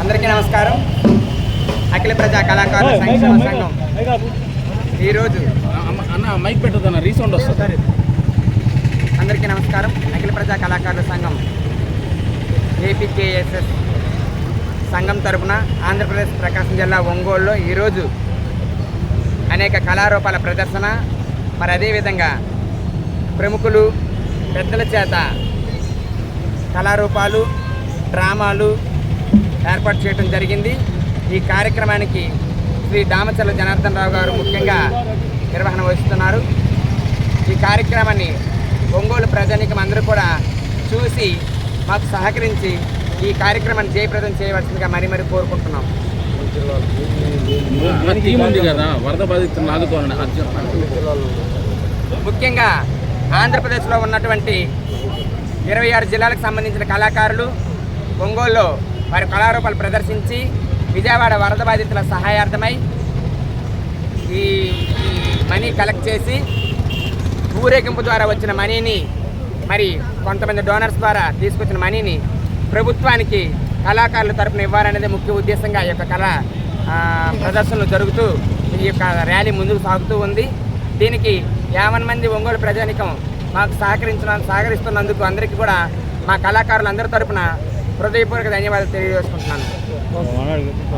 అందరికీ నమస్కారం. అఖిల ప్రజా కళాకారుల సంక్షేమ సంఘం ఈరోజు మైక్ పెట్టదన్న రీసౌండ్ వస్తుంది. అందరికీ నమస్కారం. అఖిల ప్రజా కళాకారుల సంఘం ఏపీకేఎస్ఎస్ సంఘం తరపున ఆంధ్రప్రదేశ్ ప్రకాశం జిల్లా ఒంగోలులో ఈరోజు అనేక కళారూపాల ప్రదర్శన, మరి అదేవిధంగా ప్రముఖులు పెద్దల చేత కళారూపాలు, డ్రామాలు ఏర్పాటు చేయడం జరిగింది. ఈ కార్యక్రమానికి శ్రీ దామచర్ల జనార్దన్ రావు గారు ముఖ్యంగా నిర్వహణ వహిస్తున్నారు. ఈ కార్యక్రమాన్ని ఒంగోలు ప్రజానీకం అందరూ కూడా చూసి మాకు సహకరించి ఈ కార్యక్రమాన్ని జయప్రదం చేయవలసిందిగా మరీ కోరుకుంటున్నాం. వరద బాధితులను ముఖ్యంగా ఆంధ్రప్రదేశ్లో ఉన్నటువంటి 26 జిల్లాలకు సంబంధించిన కళాకారులు ఒంగోలులో వారి కళారూపాలు ప్రదర్శించి విజయవాడ వరద బాధితుల సహాయార్థమై ఈ మనీ కలెక్ట్ చేసి ఊరేగింపు ద్వారా వచ్చిన మనీని, మరి కొంతమంది డోనర్స్ ద్వారా తీసుకొచ్చిన మనీని ప్రభుత్వానికి కళాకారుల తరపున ఇవ్వాలనేది ముఖ్య ఉద్దేశంగా ఈ యొక్క కళా ప్రదర్శనలు జరుగుతూ ఈ యొక్క ర్యాలీ ముందుకు సాగుతూ ఉంది. దీనికి 50 మంది ఒంగోలు ప్రజానికం మాకు సహకరిస్తున్నందుకు అందరికీ కూడా మా కళాకారులందరి తరపున హృదయపూర్వక ధన్యవాదాలు తెలియజేసుకుంటున్నాను.